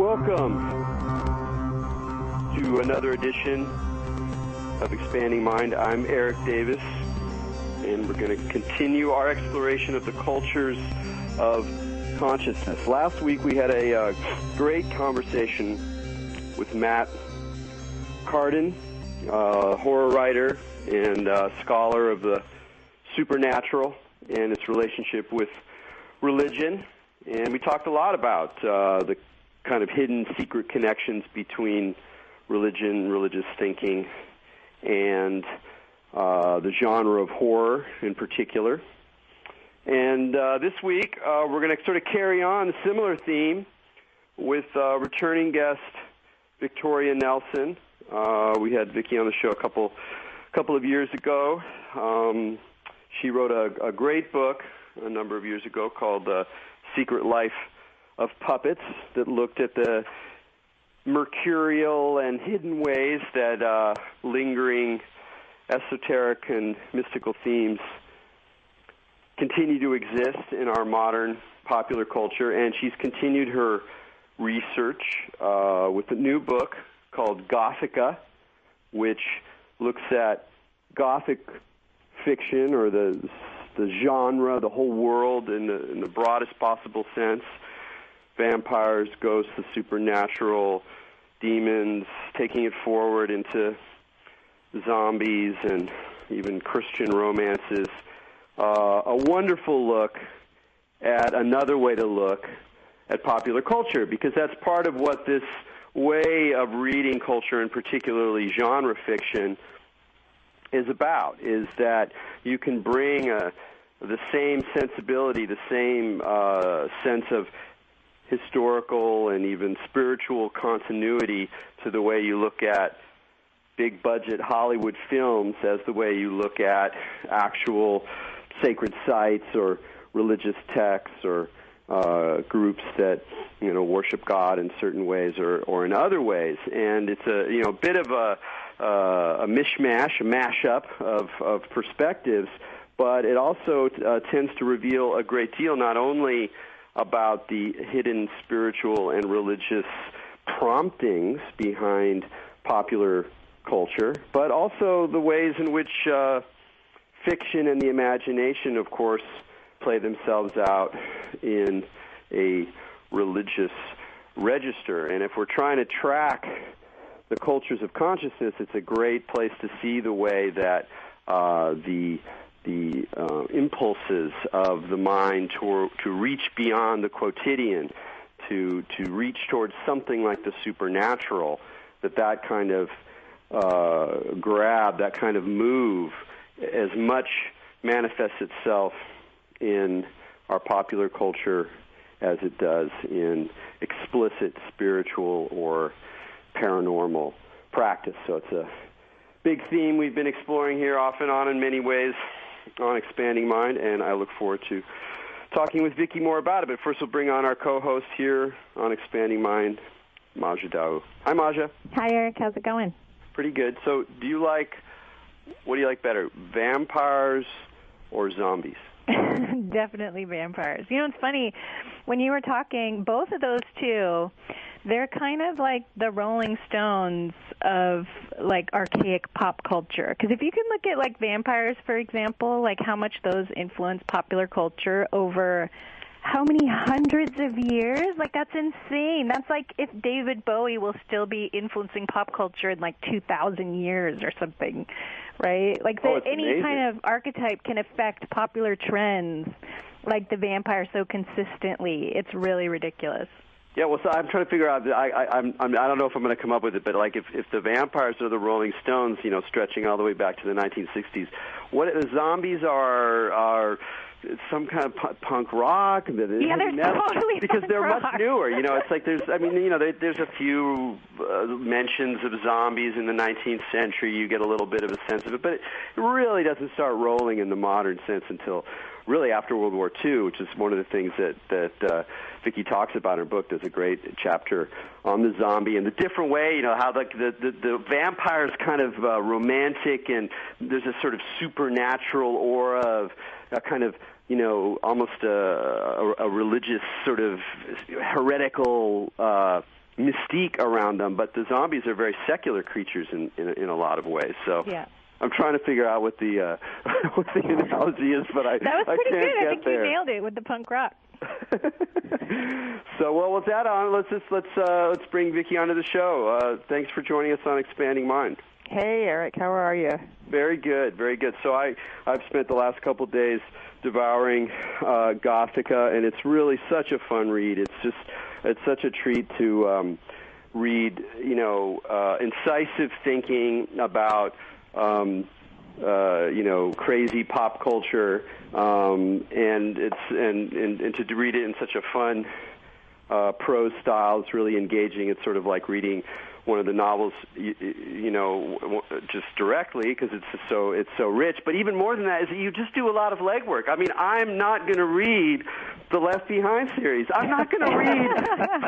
Welcome to another edition of Expanding Mind. I'm Eric Davis, and we're going to continue our exploration of the cultures of consciousness. Last week we had a great conversation with Matt Carden, horror writer and scholar of the supernatural and its relationship with religion. And we talked a lot about the kind of hidden secret connections between religion, religious thinking, and the genre of horror in particular. And this week we're going to sort of carry on a similar theme with returning guest Victoria Nelson. We had Vicki on the show a couple of years ago. She wrote a great book a number of years ago called Secret Life of Puppets that looked at the mercurial and hidden ways that lingering esoteric and mystical themes continue to exist in our modern popular culture. And she's continued her research with a new book called Gothicka, which looks at Gothic fiction, or the genre, the whole world in the broadest possible sense. Vampires, ghosts, the supernatural, demons, taking it forward into zombies and even Christian romances. A wonderful look at another way to look at popular culture, because that's part of what this way of reading culture, and particularly genre fiction, is about, is that you can bring the same sensibility, the same sense of historical and even spiritual continuity to the way you look at big-budget Hollywood films as the way you look at actual sacred sites or religious texts or groups that worship God in certain ways or in other ways. And it's a bit of a mishmash, a mashup of perspectives, but it also tends to reveal a great deal, not only about the hidden spiritual and religious promptings behind popular culture, but also the ways in which fiction and the imagination, of course, play themselves out in a religious register. And if we're trying to track the cultures of consciousness, it's a great place to see the way that the impulses of the mind to reach beyond the quotidian, to reach towards something like the supernatural, that kind of grab, that kind of move, as much manifests itself in our popular culture as it does in explicit spiritual or paranormal practice. So it's a big theme we've been exploring here off and on in many ways on Expanding Mind, and I look forward to talking with Vicki more about it. But first we'll bring on our co-host here on Expanding Mind, Maja Daou. Hi, Maja. Hi, Eric. How's it going? Pretty good. So what do you like better, vampires or zombies? Definitely vampires. It's funny, when you were talking, both of those two, they're kind of like the Rolling Stones of, like, archaic pop culture. Because if you can look at, like, vampires, for example, like how much those influence popular culture over how many hundreds of years? Like, that's insane. That's like if David Bowie will still be influencing pop culture in, like, 2,000 years or something, right? Like, any kind of archetype can affect popular trends, like the vampire, so consistently. It's really ridiculous. Yeah, well, so I'm trying to figure out. I don't know if I'm going to come up with it, but like if the vampires are the Rolling Stones, stretching all the way back to the 1960s, what the zombies are some kind of punk rock. Yeah, they're totally because they're rock. Much newer. It's like there's a few mentions of zombies in the 19th century. You get a little bit of a sense of it, but it really doesn't start rolling in the modern sense until really after World War II, which is one of the things that Vicki talks about in her book. There's a great chapter on the zombie and the different way, how the vampire's kind of romantic, and there's a sort of supernatural aura of a kind of, almost a religious sort of heretical mystique around them, but the zombies are very secular creatures in a lot of ways. So yeah. I'm trying to figure out what the what the analogy is, but I that was pretty can't good. get I think there. you nailed it with the punk rock. So, well, with that on, let's bring Vicki onto the show. Thanks for joining us on Expanding Mind. Hey, Erik, how are you? Very good, very good. So I've spent the last couple of days devouring Gothicka, and it's really such a fun read. It's such a treat to read, incisive thinking about crazy pop culture, and to read it in such a fun prose style. It's really engaging. It's sort of like reading one of the novels, just directly, because it's so rich. But even more than that is that you just do a lot of legwork. I mean, I'm not going to read the Left Behind series. I'm not going to read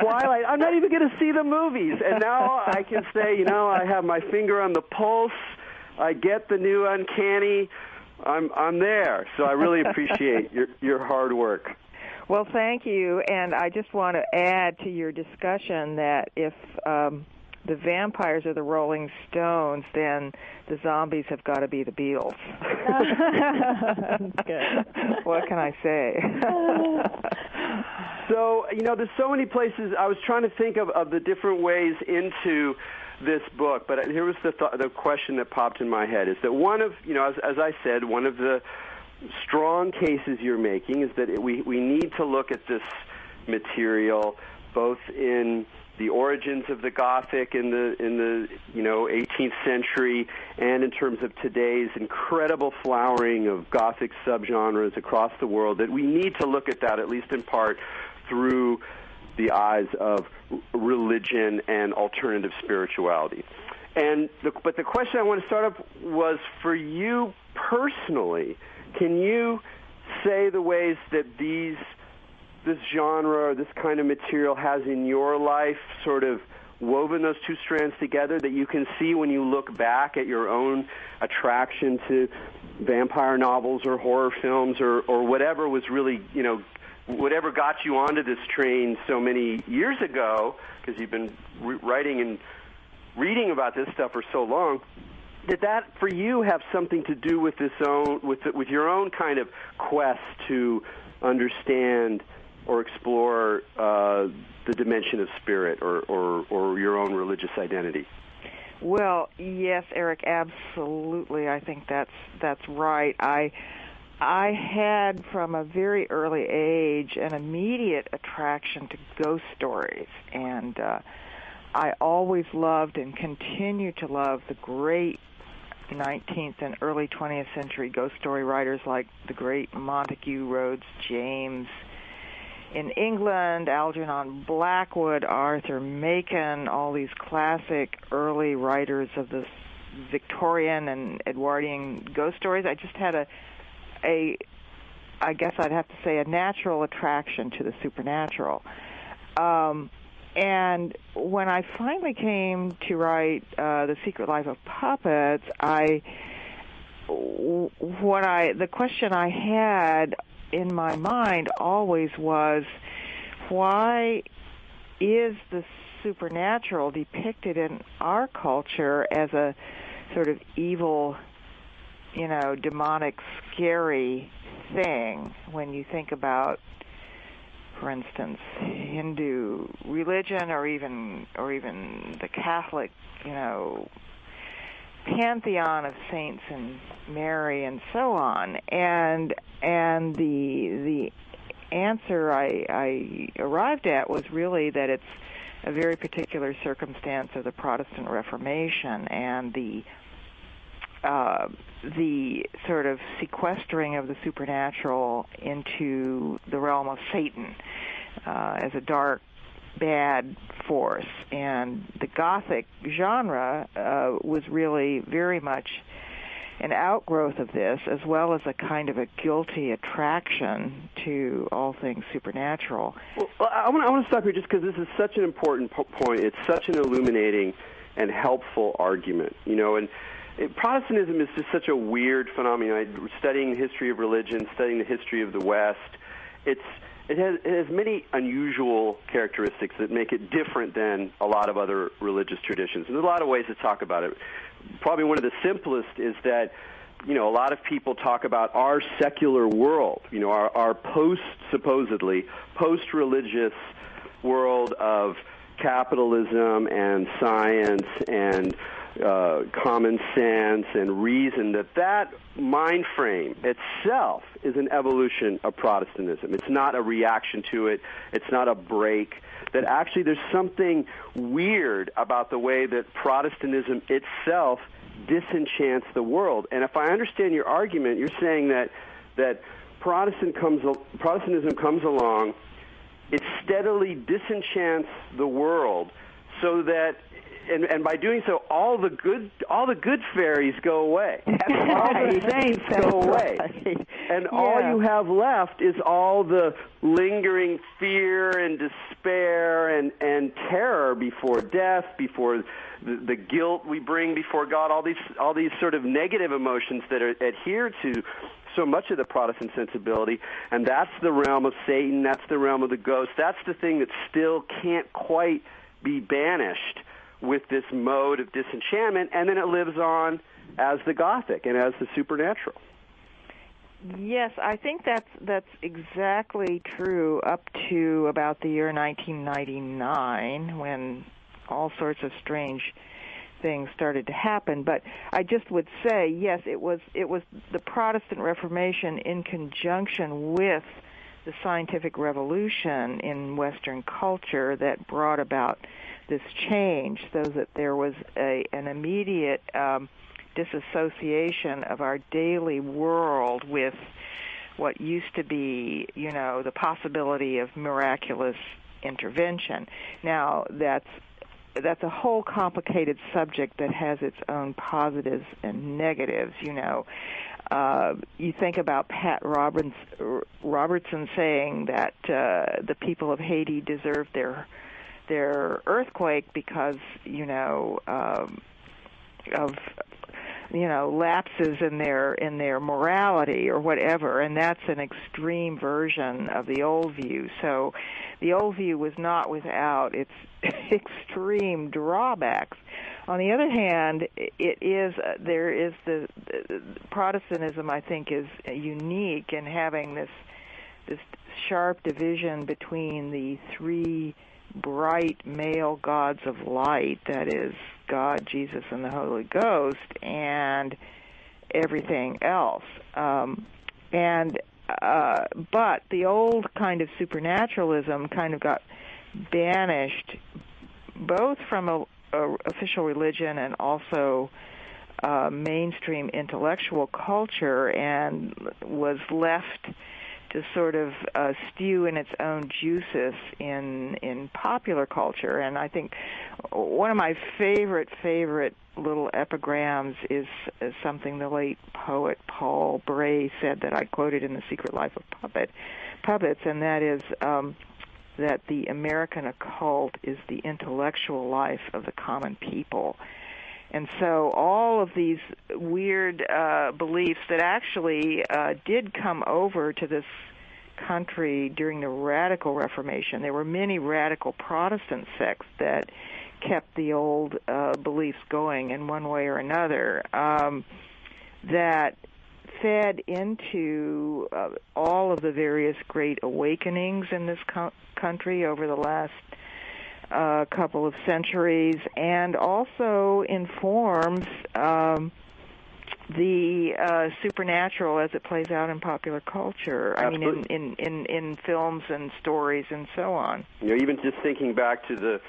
Twilight. I'm not even going to see the movies. And now I can say, I have my finger on the pulse. I get the new uncanny. I'm there. So I really appreciate your hard work. Well, thank you. And I just want to add to your discussion that if the vampires are the Rolling Stones, then the zombies have got to be the Beatles. Good. What can I say? So, there's so many places. I was trying to think of the different ways into this book, but here was the question that popped in my head, is that one of, as I said, one of the strong cases you're making is that we need to look at this material both in the origins of the Gothic in the 18th century, and in terms of today's incredible flowering of Gothic subgenres across the world, that we need to look at that, at least in part, through the eyes of religion and alternative spirituality. But the question I want to start off was, for you personally, can you say the ways that this genre or this kind of material has in your life sort of woven those two strands together, that you can see when you look back at your own attraction to vampire novels or horror films or whatever was really, whatever got you onto this train so many years ago, because you've been writing and reading about this stuff for so long, did that for you have something to do with with your own kind of quest to understand or explore the dimension of spirit or your own religious identity? Well, yes, Erik, absolutely. I think that's right. I had, from a very early age, an immediate attraction to ghost stories, and I always loved and continue to love the great 19th and early 20th century ghost story writers like the great Montague Rhodes James in England, Algernon Blackwood, Arthur Machen, all these classic early writers of the Victorian and Edwardian ghost stories. I just had I guess I'd have to say, a natural attraction to the supernatural. And when I finally came to write The Secret Life of Puppets, the question I had in my mind always was, why is the supernatural depicted in our culture as a sort of evil, demonic, scary thing when you think about, for instance, Hindu religion or even the Catholic, pantheon of saints and Mary and so on. And the answer I arrived at was really that it's a very particular circumstance of the Protestant Reformation and the sort of sequestering of the supernatural into the realm of Satan as a dark, bad force. And the Gothic genre was really very much an outgrowth of this, as well as a kind of a guilty attraction to all things supernatural. Well, I want to stop here just because this is such an important point. It's such an illuminating and helpful argument, and Protestantism is just such a weird phenomenon. Studying the history of religion, studying the history of the West, it has many unusual characteristics that make it different than a lot of other religious traditions. And there's a lot of ways to talk about it. Probably one of the simplest is that, a lot of people talk about our secular world, our supposedly post-religious world of capitalism and science and common sense and reason, that mind frame itself is an evolution of Protestantism. It's not a reaction to it. It's not a break. That actually there's something weird about the way that Protestantism itself disenchants the world. And if I understand your argument, you're saying that Protestantism comes along, it steadily disenchants the world, so that, and by doing so, all the good fairies go away. All the saints go away. Right. And all you have left is all the lingering fear and despair and terror before death, before the guilt we bring before God, all these sort of negative emotions that adhere to so much of the Protestant sensibility, and that's the realm of Satan, that's the realm of the ghost, that's the thing that still can't quite be banished with this mode of disenchantment, and then it lives on as the Gothic and as the supernatural. Yes, I think that's exactly true up to about the year 1999, when all sorts of strange things started to happen. But I just would say, yes, it was the Protestant Reformation in conjunction with the scientific revolution in Western culture that brought about this change, so that there was an immediate disassociation of our daily world with what used to be, the possibility of miraculous intervention. Now, that's a whole complicated subject that has its own positives and negatives. You think about Pat Robertson saying that the people of Haiti deserved their earthquake because of lapses in their morality or whatever, and that's an extreme version of the old view. So the old view was not without its extreme drawbacks. On the other hand, there is the Protestantism, I think, is unique in having this sharp division between the three bright male gods of light, that is God, Jesus, and the Holy Ghost, and everything else. But the old kind of supernaturalism kind of got banished, both from official religion and also mainstream intellectual culture, and was left to sort of stew in its own juices in popular culture. And I think one of my favorite little epigrams is something the late poet Paul Bray said that I quoted in The Secret Life of Puppets, and that is that the American occult is the intellectual life of the common people. And so all of these weird beliefs that actually did come over to this country during the Radical Reformation. There were many radical Protestant sects that kept the old beliefs going in one way or another, that fed into all of the various great awakenings in this country over the last couple of centuries, and also informs the supernatural as it plays out in popular culture. Absolutely. I mean, in films and stories and so on. Even just thinking back to the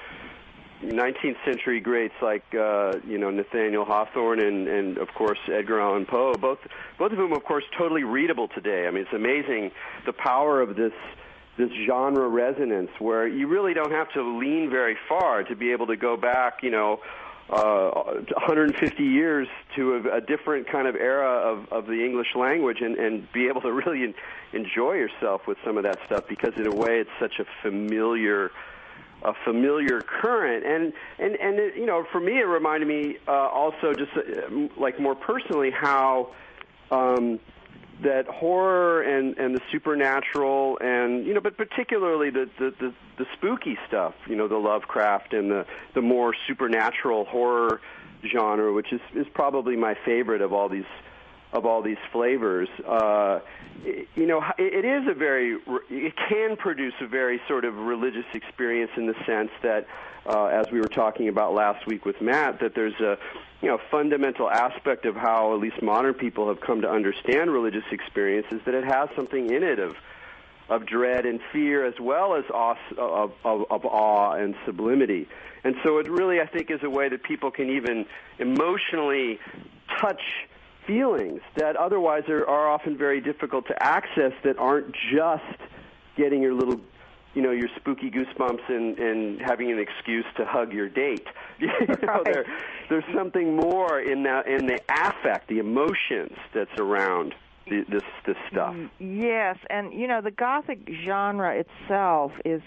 19th century greats like Nathaniel Hawthorne and of course Edgar Allan Poe, both of whom of course totally readable today. I mean, it's amazing the power of this genre resonance, where you really don't have to lean very far to be able to go back 150 years to a different kind of era of the English language and be able to really enjoy yourself with some of that stuff, because in a way it's such a familiar current, and for me it reminded me also just like more personally how that horror and the supernatural and but particularly the spooky stuff, the Lovecraft and the more supernatural horror genre, which is probably my favorite of all these flavors. It can produce a very sort of religious experience in the sense that, as we were talking about last week with Matt, that there's a fundamental aspect of how at least modern people have come to understand religious experiences, that it has something in it of dread and fear, as well as of awe and sublimity. And so it really, I think, is a way that people can even emotionally touch feelings that otherwise are often very difficult to access, that aren't just getting your little, your spooky goosebumps and having an excuse to hug your date. Right. There's something more in the affect, the emotions that's around this stuff. Yes, and the Gothic genre itself is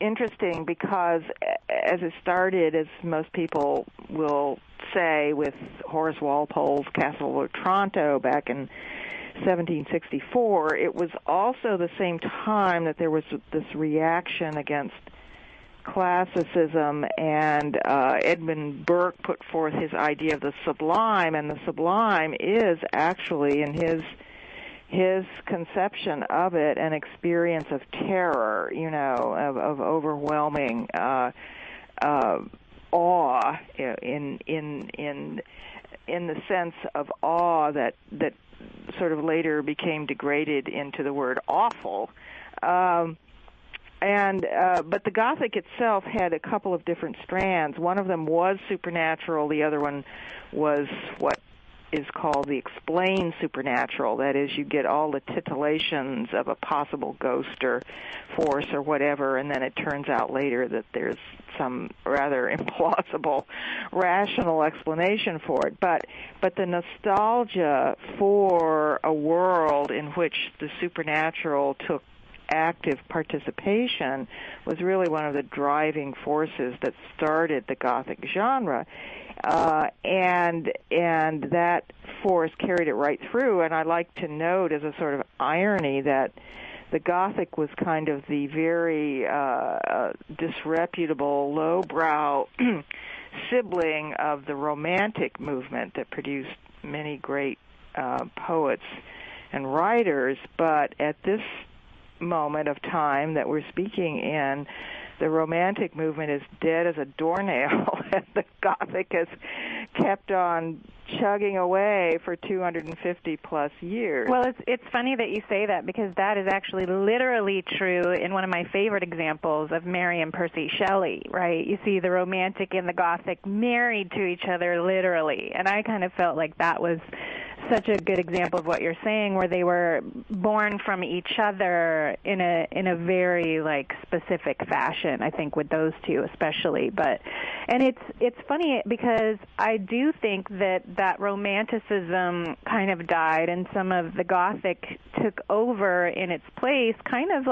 interesting because as it started, as most people will say, with Horace Walpole's Castle of Otranto back in 1764, it was also the same time that there was this reaction against classicism, and Edmund Burke put forth his idea of the sublime, and the sublime is actually, in his conception of it, an experience of terror, of overwhelming awe, in the sense of awe that sort of later became degraded into the word awful. But the Gothic itself had a couple of different strands. One of them was supernatural. The other one was what is called the explained supernatural. That is, you get all the titillations of a possible ghost or force or whatever, and then it turns out later that there's some rather implausible rational explanation for it. But the nostalgia for a world in which the supernatural took active participation was really one of the driving forces that started the Gothic genre. And that force carried it right through. And I like to note as a sort of irony that the Gothic was kind of the very disreputable, lowbrow sibling of the Romantic movement that produced many great poets and writers. But at this moment of time that we're speaking in, the Romantic movement is dead as a doornail, and the Gothic has kept on chugging away for 250 plus years. Well, it's funny that you say that, because that is actually literally true in one of my favorite examples of Mary and Percy Shelley, right? You see the Romantic and the Gothic married to each other literally, and I kind of felt like that was such a good example of what you're saying, where they were born from each other in a very specific fashion, I think, with those two especially. And it's funny because I do think that Romanticism kind of died and some of the Gothic took over in its place, kind of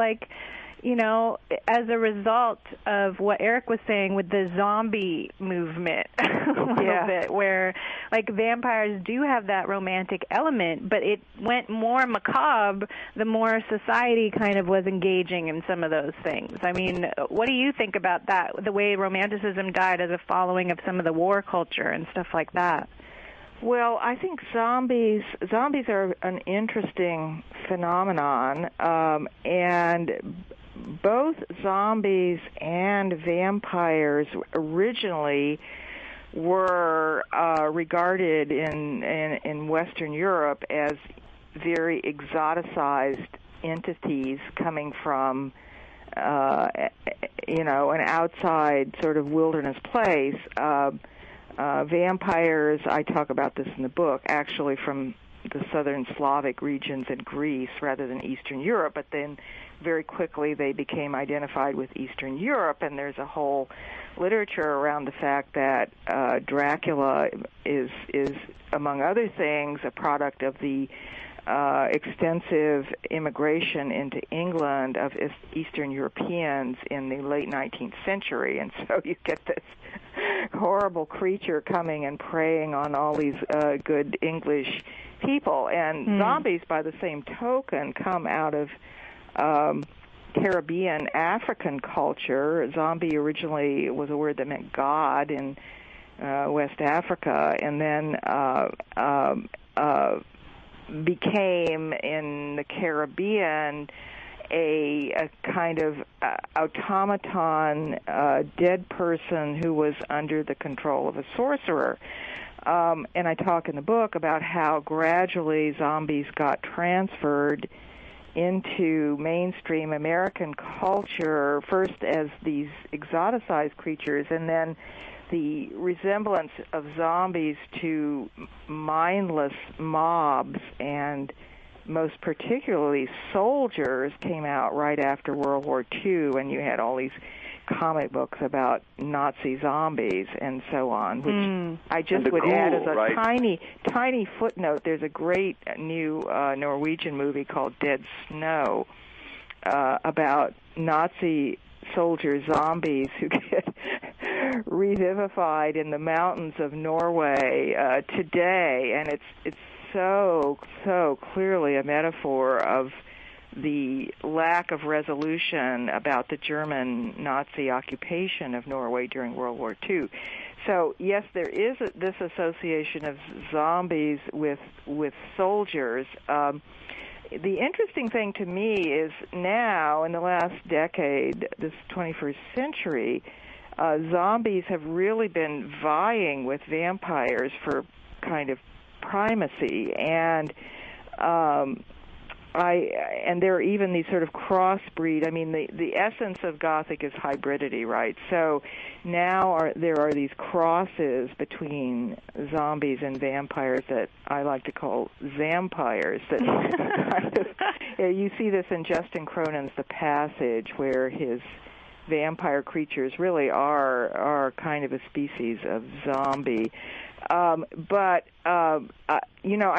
as a result of what Erik was saying with the zombie movement a little bit, where vampires do have that romantic element, but it went more macabre the more society kind of was engaging in some of those things. I mean, what do you think about that, the way Romanticism died as a following of some of the war culture and stuff like that? Well, I think zombies are an interesting phenomenon, and both zombies and vampires originally were regarded in Western Europe as very exoticized entities coming from an outside sort of wilderness place. Vampires, I talk about this in the book, actually from the southern Slavic regions in Greece rather than Eastern Europe, but then very quickly they became identified with Eastern Europe, and there's a whole literature around the fact that Dracula is, among other things, a product of the extensive immigration into England of Eastern Europeans in the late 19th century, and so you get this horrible creature coming and preying on all these good English people. And zombies, by the same token, come out of Caribbean, African culture. Zombie originally was a word that meant God in West Africa, and then became in the Caribbean a kind of automaton, dead person who was under the control of a sorcerer. And I talk in the book about how gradually zombies got transferred into mainstream American culture, first as these exoticized creatures, and then the resemblance of zombies to mindless mobs, and most particularly soldiers, came out right after World War II, and you had all these comic books about Nazi zombies and so on, which I just would add as a tiny footnote. There's a great new Norwegian movie called Dead Snow about Nazi soldier zombies who get revivified in the mountains of Norway today, and it's so clearly a metaphor of the lack of resolution about the German Nazi occupation of Norway during World War II. So yes, there is this association of zombies with soldiers. The interesting thing to me is now, in the last decade, this 21st century, zombies have really been vying with vampires for kind of primacy, and there are even these sort of crossbreed. I mean, the essence of Gothic is hybridity, right? So now there are these crosses between zombies and vampires that I like to call zampires. That kind of, you see this in Justin Cronin's The Passage, where his vampire creatures really are kind of a species of zombie. I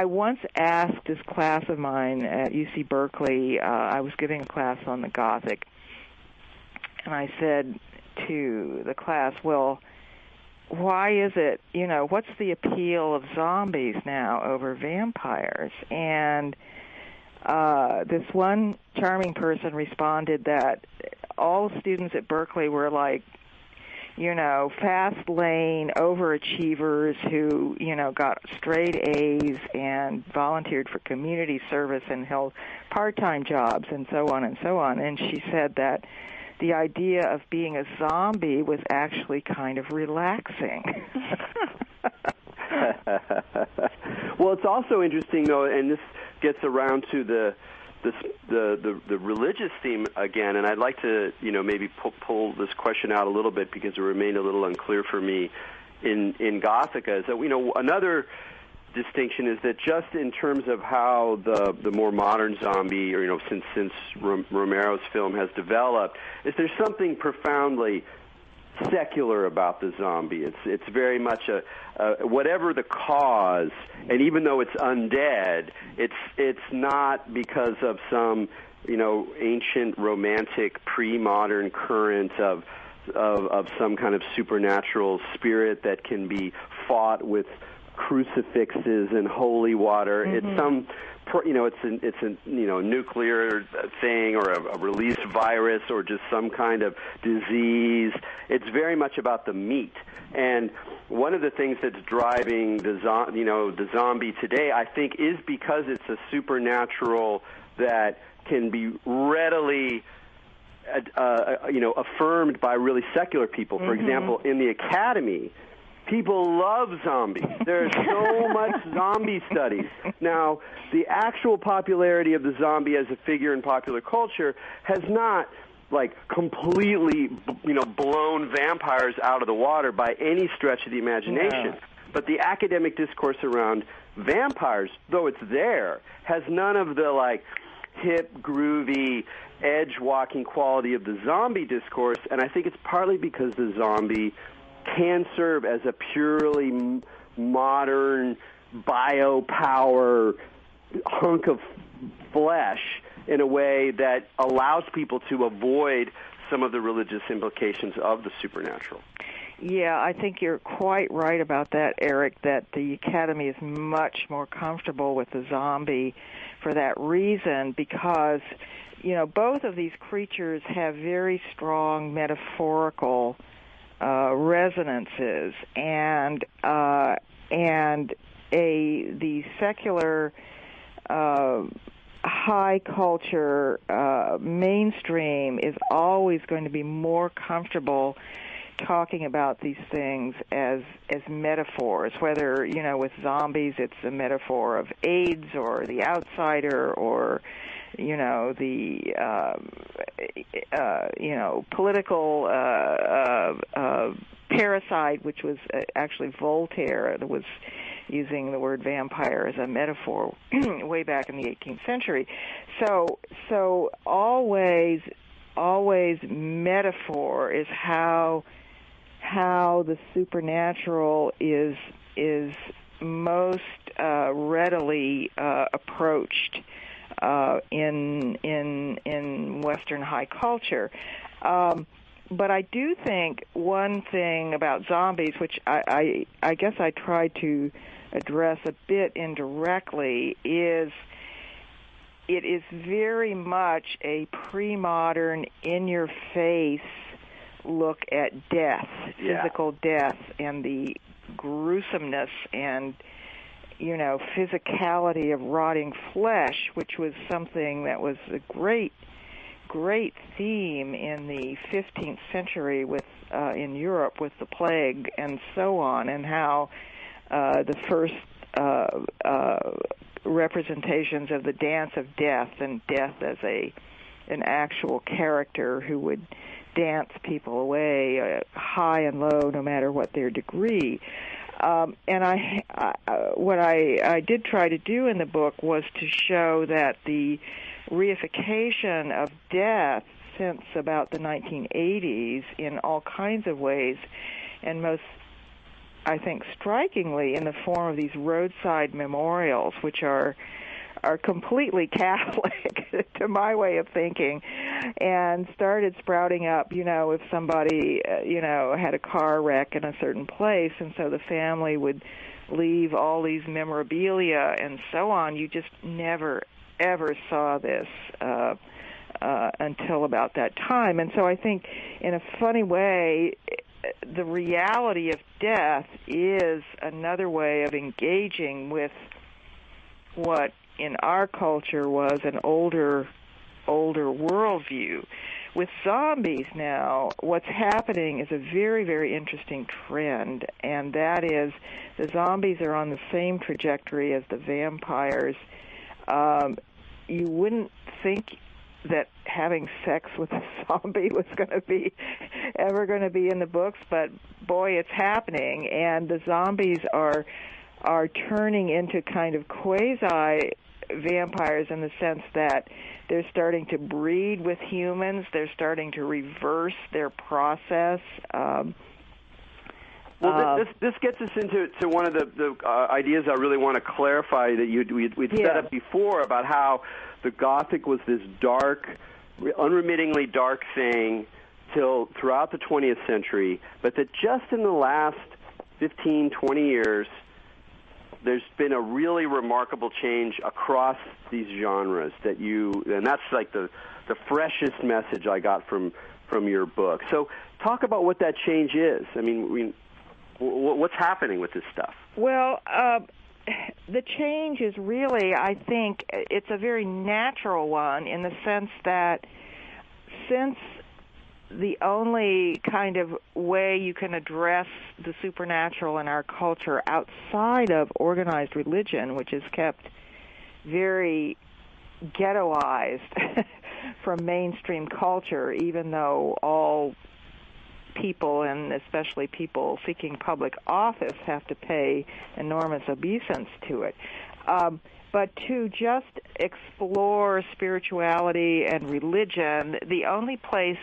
once asked this class of mine at UC Berkeley, I was giving a class on the Gothic, and I said to the class, well, why is it, what's the appeal of zombies now over vampires? And this one charming person responded that all students at Berkeley were like, fast lane overachievers who, got straight A's and volunteered for community service and held part-time jobs and so on and so on. And she said that the idea of being a zombie was actually kind of relaxing. Well, it's also interesting, though, and this gets around to the religious theme again, and I'd like to maybe pull this question out a little bit because it remained a little unclear for me in Gothicka. Is that another distinction is that just in terms of how the more modern zombie, or since Romero's film has developed, is there's something profoundly secular about the zombie. It's very much a whatever the cause, and even though it's undead, it's not because of some ancient romantic pre-modern current of some kind of supernatural spirit that can be fought with crucifixes and holy water. Mm-hmm. It's some it's a nuclear thing, or a released virus, or just some kind of disease. It's very much about the meat. And one of the things that's driving the zombie today, I think, is because it's a supernatural that can be readily affirmed by really secular people. For example, in the Academy, people love zombies. There's so much zombie studies. Now, the actual popularity of the zombie as a figure in popular culture has not, completely, blown vampires out of the water by any stretch of the imagination. Yeah. But the academic discourse around vampires, though it's there, has none of the, hip, groovy, edge-walking quality of the zombie discourse, and I think it's partly because the zombie can serve as a purely modern biopower hunk of flesh in a way that allows people to avoid some of the religious implications of the supernatural. Yeah, I think you're quite right about that, Eric, that the Academy is much more comfortable with the zombie for that reason, because, both of these creatures have very strong metaphorical resonances, and the secular high culture mainstream is always going to be more comfortable talking about these things as metaphors, whether, with zombies it's a metaphor of AIDS or the outsider or, the, political parasite, which was actually Voltaire that was using the word vampire as a metaphor way back in the 18th century. So always metaphor is how the supernatural is most readily approached in Western high culture. But I do think one thing about zombies, which I guess I tried to address a bit indirectly, is it is very much a pre-modern, in-your-face look at death, physical death, and the gruesomeness and, physicality of rotting flesh, which was something that was a great theme in the 15th century with in Europe with the plague and so on, and how the first representations of the dance of death, and death as an actual character who would dance people away, high and low, no matter what their degree. And what I did try to do in the book was to show that the reification of death since about the 1980s in all kinds of ways, and most, I think, strikingly in the form of these roadside memorials, which are completely Catholic to my way of thinking, and started sprouting up, if somebody, had a car wreck in a certain place, and so the family would leave all these memorabilia and so on. You just never, ever saw this until about that time. And so I think, in a funny way, the reality of death is another way of engaging with what in our culture was an older worldview. With zombies now, what's happening is a very, very interesting trend, and that is the zombies are on the same trajectory as the vampires. You wouldn't think that having sex with a zombie was ever going to be in the books, but boy, it's happening, and the zombies are turning into kind of quasi vampires in the sense that they're starting to breed with humans. They're starting to reverse their process. This gets us into one of the ideas I really want to clarify that we'd set up before about how the Gothic was this dark, unremittingly dark thing throughout the 20th century, but that just in the last 15, 20 years, there's been a really remarkable change across these genres and that's like the freshest message I got from your book. So talk about what that change is. I mean, what's happening with this stuff? Well, the change is really, I think, it's a very natural one in the sense that since the only kind of way you can address the supernatural in our culture outside of organized religion, which is kept very ghettoized from mainstream culture, even though all people, and especially people seeking public office, have to pay enormous obeisance to it. But to just explore spirituality and religion, the only place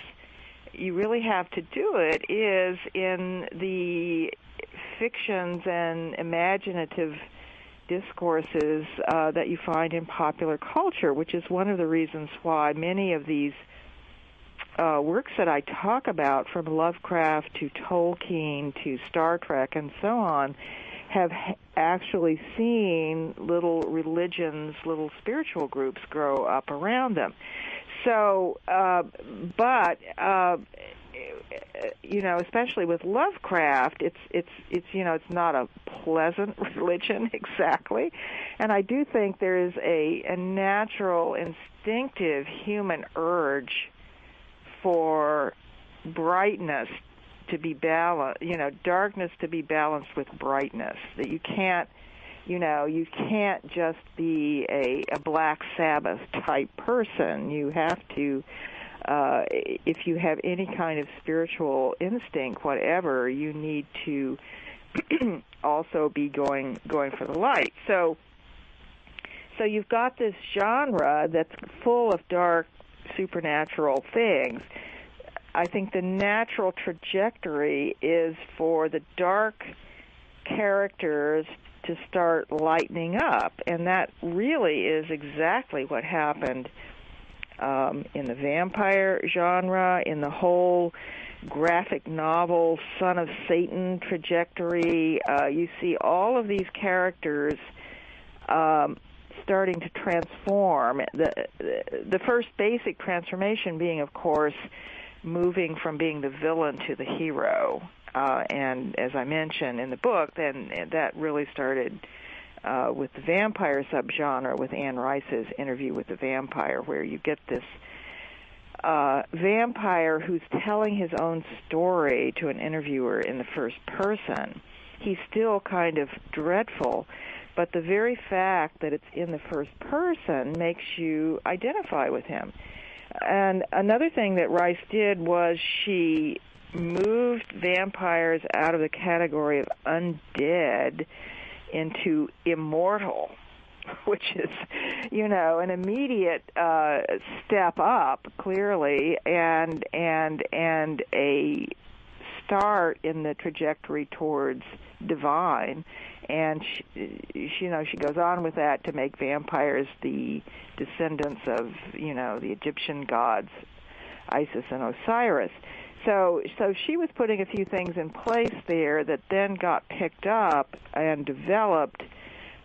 you really have to do it is in the fictions and imaginative discourses that you find in popular culture, which is one of the reasons why many of these works that I talk about, from Lovecraft to Tolkien to Star Trek and so on, have actually seen little religions, little spiritual groups grow up around them. So, especially with Lovecraft, it's not a pleasant religion exactly, and I do think there is a natural, instinctive human urge for brightness to be balanced, darkness to be balanced with brightness. That you can't just be a Black Sabbath type person. You have to, if you have any kind of spiritual instinct, whatever, you need to also be going for the light. So you've got this genre that's full of dark, supernatural things. I think the natural trajectory is for the dark characters to start lightening up, and that really is exactly what happened in the vampire genre, in the whole graphic novel Son of Satan trajectory. You see all of these characters starting to transform. The first basic transformation being, of course, moving from being the villain to the hero. And as I mentioned in the book, then that really started with the vampire subgenre, with Anne Rice's Interview with the Vampire, where you get this vampire who's telling his own story to an interviewer in the first person. He's still kind of dreadful, but the very fact that it's in the first person makes you identify with him. And another thing that Rice did was she moved vampires out of the category of undead into immortal, which is, an immediate step up, clearly, and a start in the trajectory towards divine. And she goes on with that to make vampires the descendants of, the Egyptian gods, Isis and Osiris. So she was putting a few things in place there that then got picked up and developed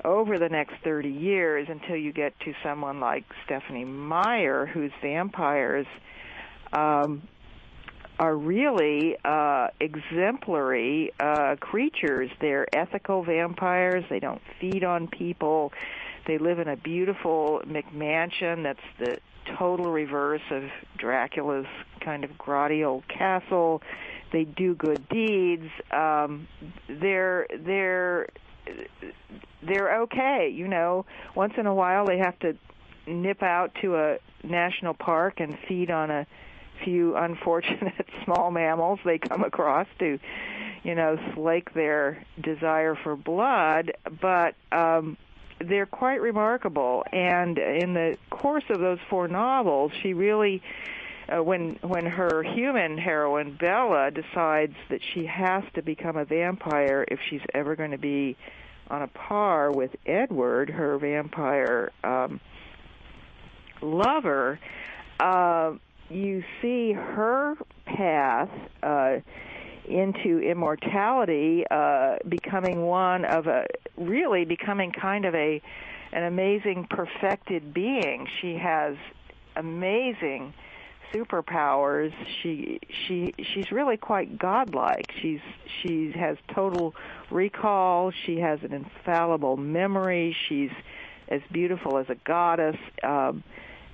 over the next 30 years until you get to someone like Stephanie Meyer, whose vampires are really exemplary creatures. They're ethical vampires. They don't feed on people. They live in a beautiful McMansion that's the total reverse of Dracula's kind of grotty old castle. They do good deeds. They're okay. Once in a while they have to nip out to a national park and feed on a few unfortunate small mammals they come across to, slake their desire for blood, but they're quite remarkable. And in the course of those 4 novels, she really, when her human heroine, Bella, decides that she has to become a vampire if she's ever going to be on a par with Edward, her vampire lover, you see her path into immortality becoming kind of an amazing perfected being. She has amazing superpowers. She's really quite godlike. She has total recall. She has an infallible memory. She's as beautiful as a goddess.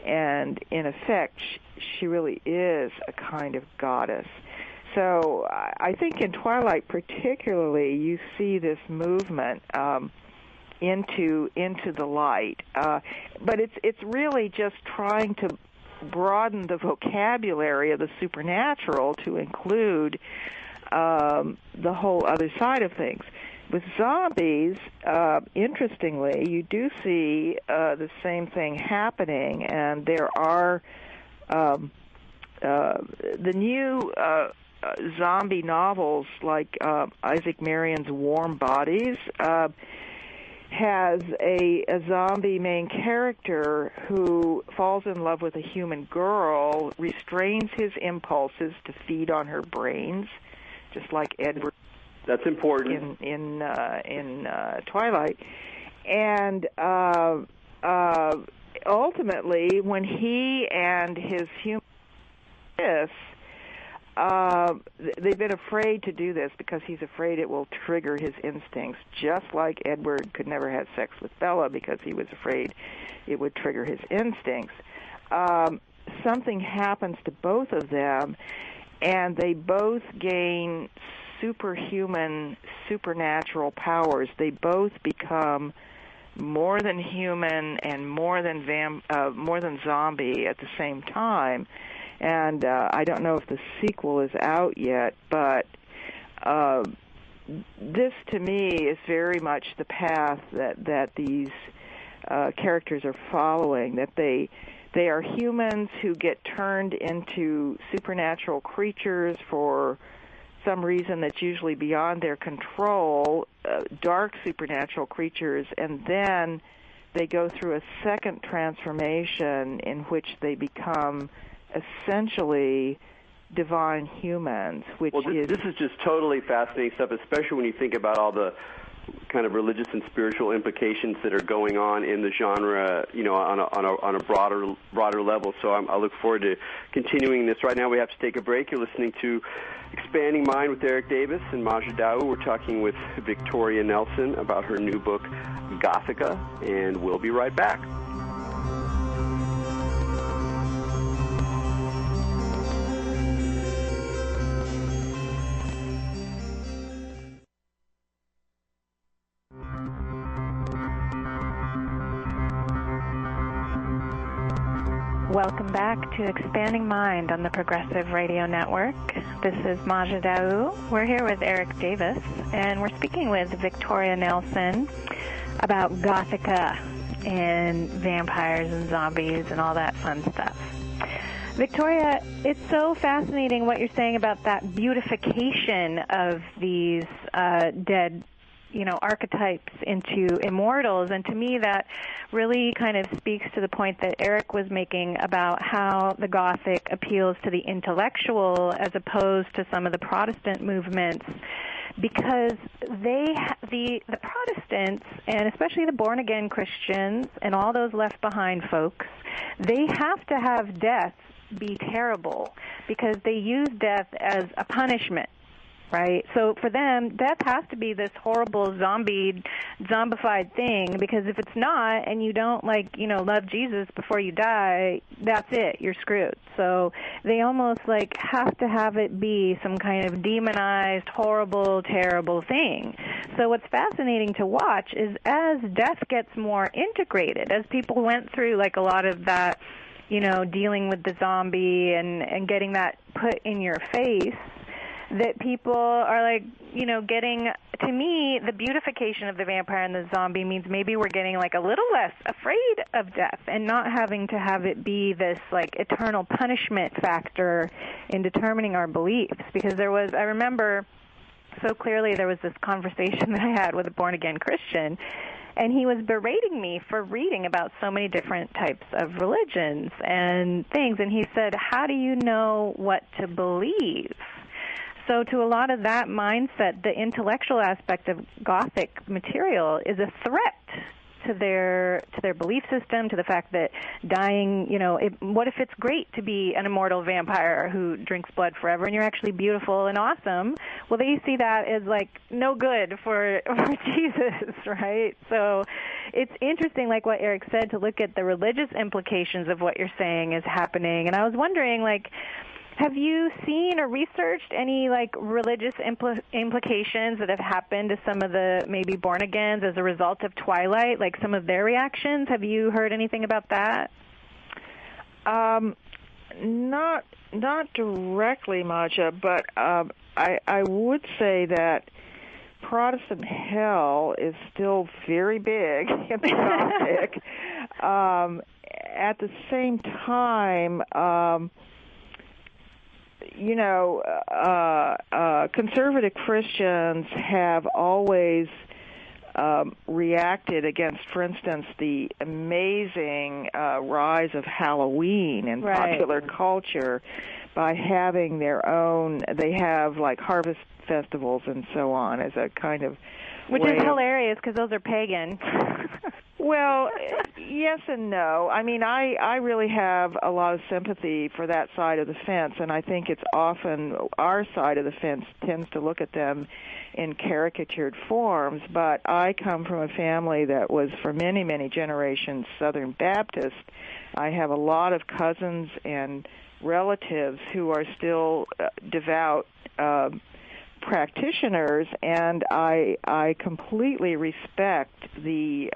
And in effect, she really is a kind of goddess. So I think in Twilight particularly, you see this movement into the light. But it's really just trying to broaden the vocabulary of the supernatural to include the whole other side of things. With zombies, interestingly, you do see the same thing happening, and there are the new zombie novels like Isaac Marion's Warm Bodies. has a zombie main character who falls in love with a human girl, restrains his impulses to feed on her brains, just like Edward. That's important in Twilight, and ultimately, when he and his human they've been afraid to do this because he's afraid it will trigger his instincts, just like Edward could never have sex with Bella because he was afraid it would trigger his instincts. Something happens to both of them, and they both gain superhuman, supernatural powers. They both become more than human and more than zombie at the same time. And I don't know if the sequel is out yet, but this to me is very much the path that these characters are following, that they are humans who get turned into supernatural creatures for some reason that's usually beyond their control, dark supernatural creatures, and then they go through a second transformation in which they become essentially divine humans, which this is just totally fascinating stuff, especially when you think about all the kind of religious and spiritual implications that are going on in the genre, on a broader level. So I look forward to continuing this. Right now we have to take a break. You're listening to Expanding Mind with Erik Davis and Maja Dawu. We're talking with Victoria Nelson about her new book, Gothicka, and we'll be right back. Welcome back to Expanding Mind on the Progressive Radio Network. This is Maja Dawu. We're here with Erik Davis, and we're speaking with Victoria Nelson about Gothicka and vampires and zombies and all that fun stuff. Victoria, it's so fascinating what you're saying about that beautification of these dead archetypes into immortals, and to me that really kind of speaks to the point that Erik was making about how the Gothic appeals to the intellectual as opposed to some of the Protestant movements, because the Protestants, and especially the born-again Christians and all those left-behind folks, they have to have death be terrible because they use death as a punishment. Right? So for them, death has to be this horrible zombified thing, because if it's not, and you don't love Jesus before you die, that's it. You're screwed. So they almost have to have it be some kind of demonized, horrible, terrible thing. So what's fascinating to watch is as death gets more integrated, as people went through a lot of that, dealing with the zombie and getting that put in your face, that people are getting, to me, the beautification of the vampire and the zombie means maybe we're getting a little less afraid of death and not having to have it be this eternal punishment factor in determining our beliefs. Because I remember so clearly there was this conversation that I had with a born-again Christian, and he was berating me for reading about so many different types of religions and things, and he said, how do you know what to believe? So to a lot of that mindset, the intellectual aspect of Gothic material is a threat to their belief system, to the fact that dying, what if it's great to be an immortal vampire who drinks blood forever and you're actually beautiful and awesome? Well, they see that as no good for Jesus, right? So it's interesting, what Erik said, to look at the religious implications of what you're saying is happening. And I was wondering, have you seen or researched any religious implications that have happened to some of the maybe born-agains as a result of Twilight, some of their reactions? Have you heard anything about that? Not directly, Maja, but I would say that Protestant hell is still very big in the Gothic. At the same time, conservative Christians have always reacted against, for instance, the amazing rise of Halloween in popular culture by having their own. They have like harvest festivals and so on as a kind of which is hilarious because those are pagan. Well, yes and no. I mean, I really have a lot of sympathy for that side of the fence, and I think it's often our side of the fence tends to look at them in caricatured forms, but I come from a family that was for many, many generations Southern Baptist. I have a lot of cousins and relatives who are still devout practitioners, and I completely respect the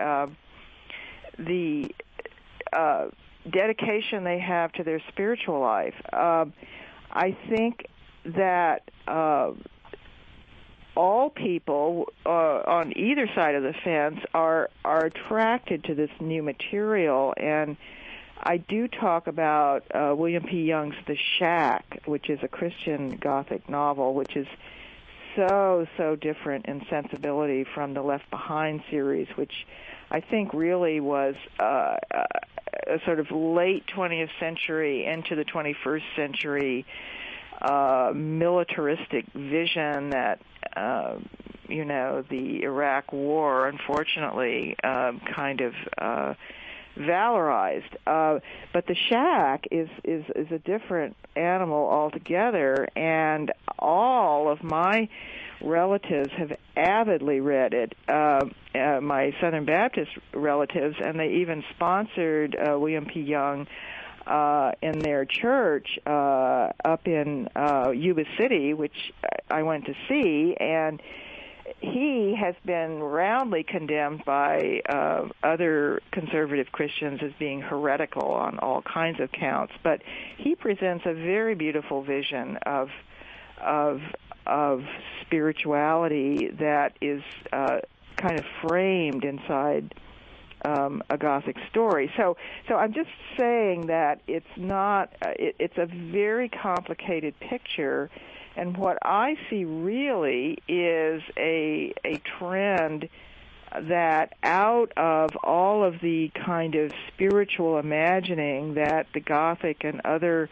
dedication they have to their spiritual life. I think that all people on either side of the fence are attracted to this new material, and I do talk about William P. Young's The Shack, which is a Christian Gothic novel, which is so different in sensibility from the Left Behind series, which I think really was a sort of late 20th century into the 21st century militaristic vision that, the Iraq War, unfortunately, kind of valorized. But The Shack is a different animal altogether, and all of my relatives have avidly read it, my Southern Baptist relatives, and they even sponsored William P. Young in their church up in Yuba City, which I went to see, and he has been roundly condemned by other conservative Christians as being heretical on all kinds of counts, but he presents a very beautiful vision of spirituality that is kind of framed inside a Gothic story. So I'm just saying that it's not. It's a very complicated picture, and what I see really is a trend that out of all of the kind of spiritual imagining that the Gothic and other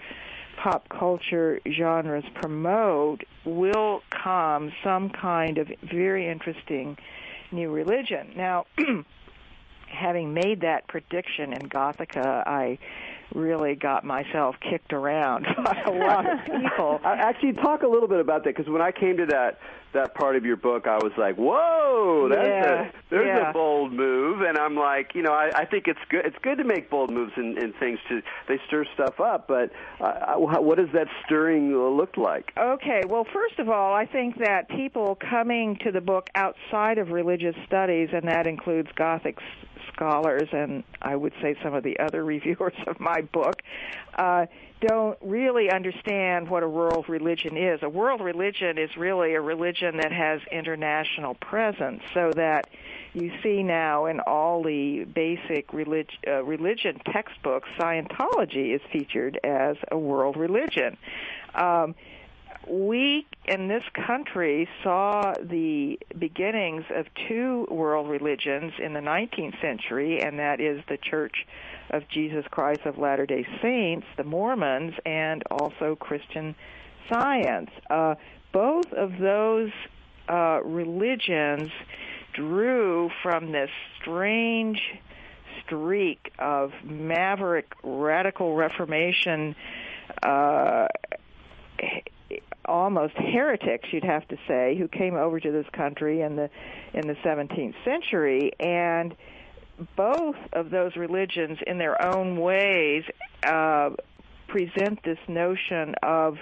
pop culture genres promote will come some kind of very interesting new religion. Now, having made that prediction in Gothicka, I really got myself kicked around by a lot of people. Actually, talk a little bit about that, because when I came to that part of your book, I was like, whoa, there's a bold move. And I'm like, I think it's good. It's good to make bold moves in things. They stir stuff up, but what does that stirring look like? Okay, well, first of all, I think that people coming to the book outside of religious studies, and that includes Gothic scholars and I would say some of the other reviewers of my book, don't really understand what a world religion is. A world religion is really a religion that has international presence, so that you see now in all the basic religion textbooks, Scientology is featured as a world religion. We, in this country, saw the beginnings of two world religions in the 19th century, and that is the Church of Jesus Christ of Latter-day Saints, the Mormons, and also Christian Science. Both of those religions drew from this strange streak of maverick radical Reformation almost heretics, you'd have to say, who came over to this country in the 17th century, and both of those religions, in their own ways, present this notion of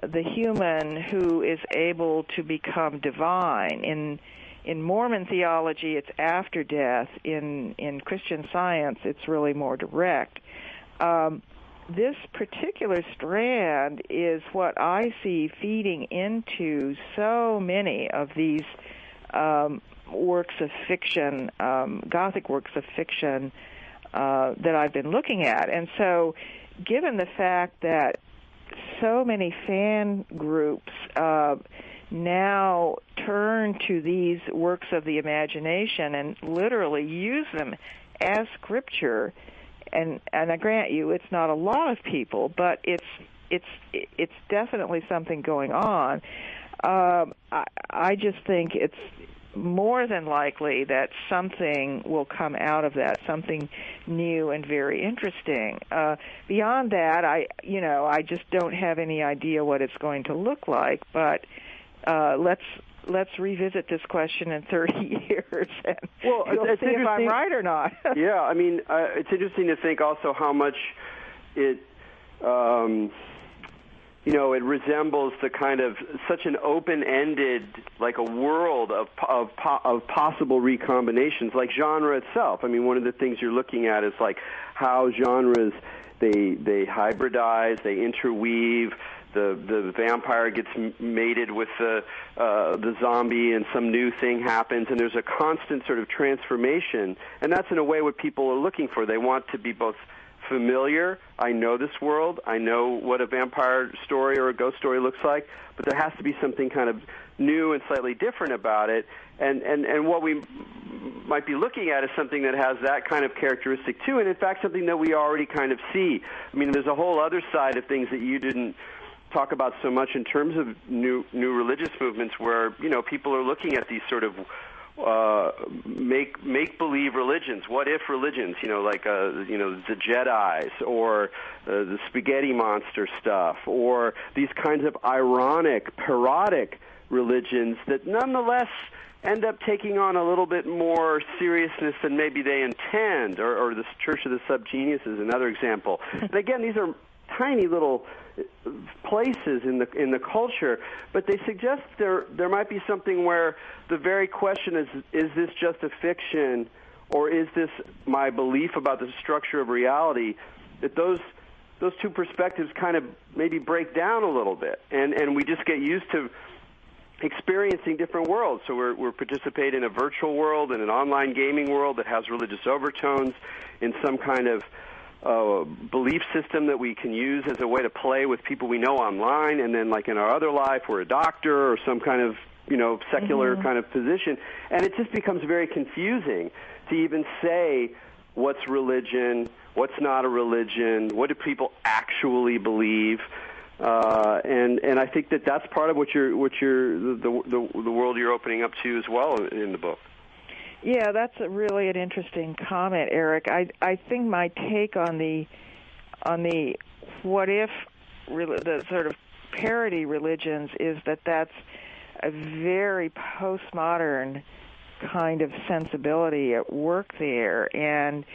the human who is able to become divine. In Mormon theology, it's after death. In Christian Science, it's really more direct. This particular strand is what I see feeding into so many of these works of fiction, Gothic works of fiction that I've been looking at. And so given the fact that so many fan groups now turn to these works of the imagination and literally use them as scripture. And I grant you, it's not a lot of people, but it's definitely something going on. I just think it's more than likely that something will come out of that, something new and very interesting. Beyond that, I just don't have any idea what it's going to look like. But let's revisit this question in 30 years, and we'll see if I'm right or not. Yeah, I mean, it's interesting to think also how much it. It resembles the kind of such an open-ended, like a world of possible recombinations, like genre itself. I mean, one of the things you're looking at is like how genres they hybridize, they interweave. The vampire gets mated with the zombie, and some new thing happens, and there's a constant sort of transformation. And that's in a way what people are looking for. They want to be both familiar. I know this world. I know what a vampire story or a ghost story looks like, but there has to be something kind of new and slightly different about it. And what we might be looking at is something that has that kind of characteristic too, and in fact something that we already kind of see. I mean, there's a whole other side of things that you didn't talk about so much in terms of new religious movements, where people are looking at these sort of make believe religions. What if religions? Like the Jedi's or the spaghetti monster stuff, or these kinds of ironic, parodic religions that nonetheless end up taking on a little bit more seriousness than maybe they intend. Or the Church of the Subgenius is another example. And again, these are tiny little places in the culture, but they suggest there might be something where the very question is this just a fiction, or is this my belief about the structure of reality? That those two perspectives kind of maybe break down a little bit, and we just get used to experiencing different worlds. So we're participating in a virtual world and an online gaming world that has religious overtones, in some kind of belief system that we can use as a way to play with people we know online, and then like in our other life we're a doctor or some kind of secular kind of position, and it just becomes very confusing to even say what's religion, what's not a religion, what do people actually believe, and I think that's part of the world you're opening up to as well in the book. Yeah, that's really an interesting comment, Erik. I think my take on the what if, the sort of parody religions, is that's a very postmodern kind of sensibility at work there. And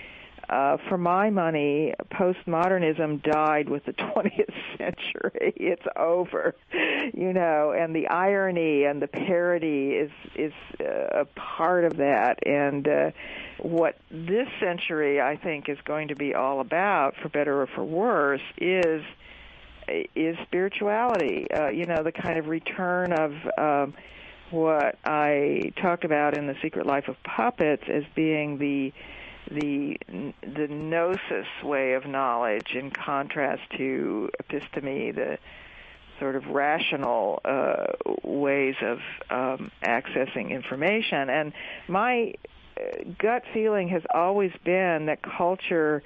for my money, postmodernism died with the 20th century. It's over, and the irony and the parody is a part of that. And what this century, I think, is going to be all about, for better or for worse, is spirituality. The kind of return of what I talked about in The Secret Life of Puppets as being the gnosis way of knowledge, in contrast to episteme, the sort of rational ways of accessing information. And my gut feeling has always been that culture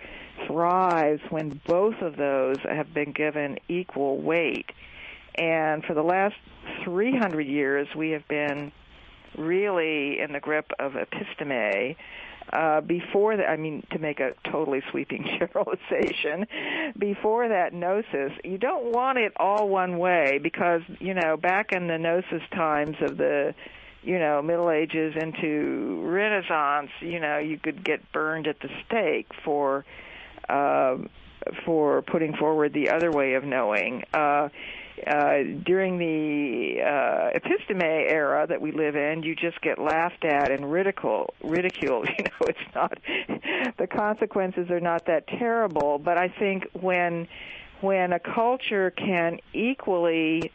thrives when both of those have been given equal weight. And for the last 300 years, we have been really in the grip of episteme. Before that, to make a totally sweeping generalization, before that gnosis, you don't want it all one way, because, back in the gnosis times of the, Middle Ages into Renaissance, you could get burned at the stake for putting forward the other way of knowing. During the episteme era that we live in, you just get laughed at and ridiculed. It's not, the consequences are not that terrible. But I think when a culture can equally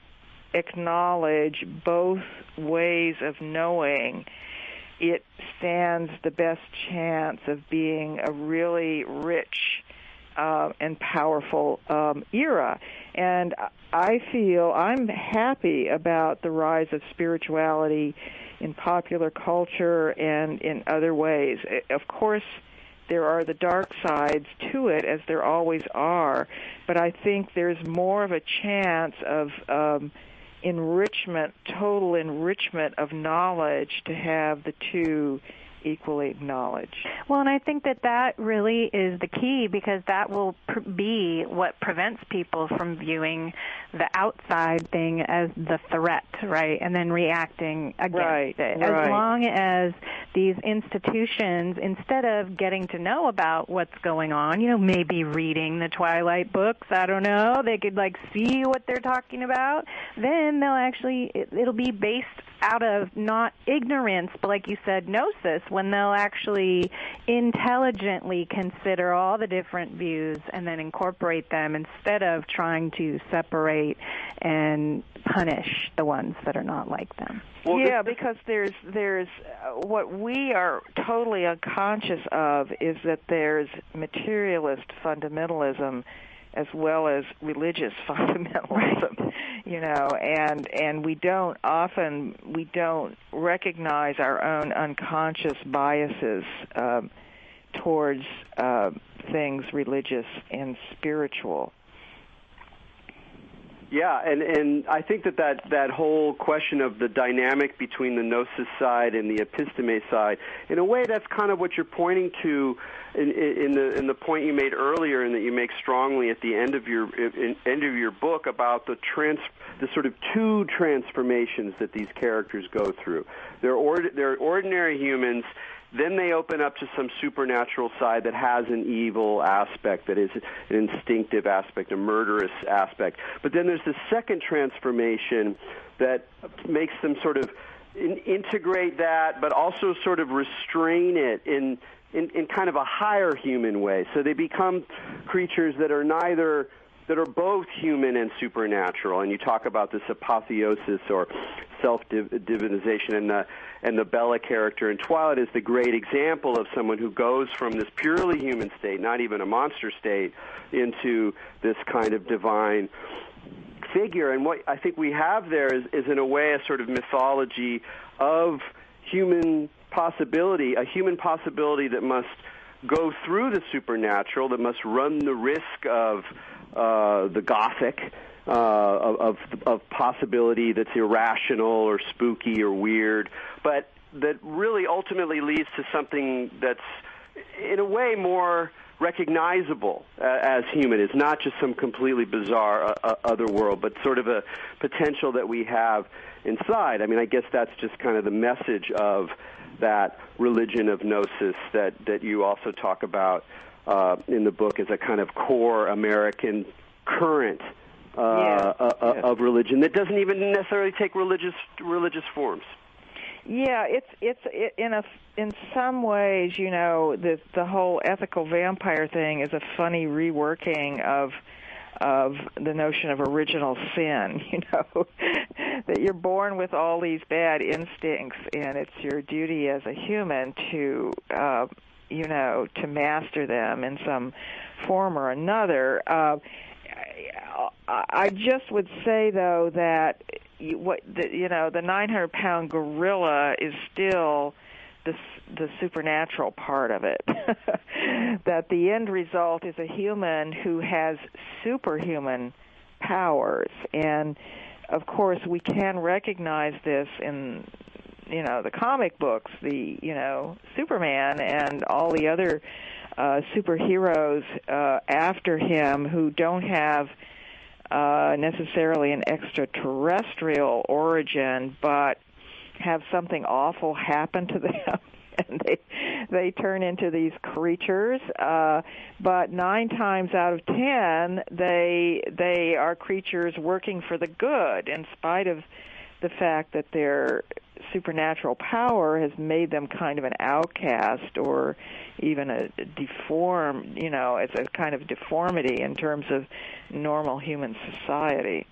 acknowledge both ways of knowing, it stands the best chance of being a really rich and powerful era. And I feel I'm happy about the rise of spirituality in popular culture and in other ways. Of course, there are the dark sides to it, as there always are, but I think there's more of a chance of enrichment, total enrichment of knowledge, to have the two equally acknowledged. Well, and I think that really is the key, because that will be what prevents people from viewing the outside thing as the threat, right, and then reacting against it. As long as these institutions, instead of getting to know about what's going on, maybe reading the Twilight books, I don't know, they could see what they're talking about, then they'll actually, it'll be based out of not ignorance, but like you said, gnosis, when they'll actually intelligently consider all the different views and then incorporate them, instead of trying to separate and punish the ones that are not like them. Well, yeah, because there's what we are totally unconscious of is that there's materialist fundamentalism as well as religious fundamentalism, and we don't recognize our own unconscious biases towards things religious and spiritual. Yeah, and I think that whole question of the dynamic between the gnosis side and the episteme side, in a way, that's kind of what you're pointing to in the point you made earlier, and that you make strongly at the end of your book, about the sort of two transformations that these characters go through. They're ordinary humans. Then they open up to some supernatural side that has an evil aspect, that is an instinctive aspect, a murderous aspect. But then there's the second transformation that makes them sort of integrate that, but also sort of restrain it in kind of a higher human way. So they become creatures that are both human and supernatural. And you talk about this apotheosis or self-divinization, and the Bella character in Twilight is the great example of someone who goes from this purely human state, not even a monster state, into this kind of divine figure. And what I think we have there is in a way a sort of mythology of human possibility, a human possibility that must go through the supernatural, that must run the risk of the Gothic, of possibility that's irrational or spooky or weird, but that really ultimately leads to something that's, in a way, more recognizable as human. It's not just some completely bizarre other world, but sort of a potential that we have inside. I mean, I guess that's just kind of the message of that religion of gnosis that you also talk about in the book as a kind of core American current of religion that doesn't even necessarily take religious forms. Yeah, it's in some ways, the whole ethical vampire thing is a funny reworking of the notion of original sin, that you're born with all these bad instincts, and it's your duty as a human to to master them in some form or another. I just would say, though, that the 900-pound gorilla is still the supernatural part of it. That the end result is a human who has superhuman powers, and of course we can recognize this in the comic books, the Superman and all the other superheroes after him who don't have necessarily an extraterrestrial origin, but have something awful happen to them, and they turn into these creatures. But 9 times out of 10, they are creatures working for the good, in spite of the fact that their supernatural power has made them kind of an outcast, or even a deformed, it's a kind of deformity in terms of normal human society.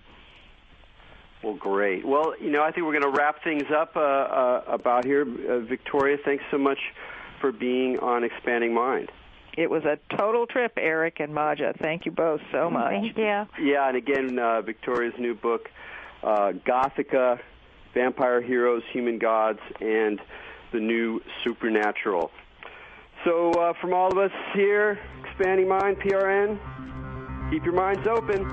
Well, great. Well, I think we're going to wrap things up about here. Victoria, thanks so much for being on Expanding Mind. It was a total trip, Erik and Maja. Thank you both so much. Thank you. Yeah, and again, Victoria's new book, Gothicka, Vampire Heroes, Human Gods, and the New Supernatural. So from all of us here, Expanding Mind, PRN, keep your minds open.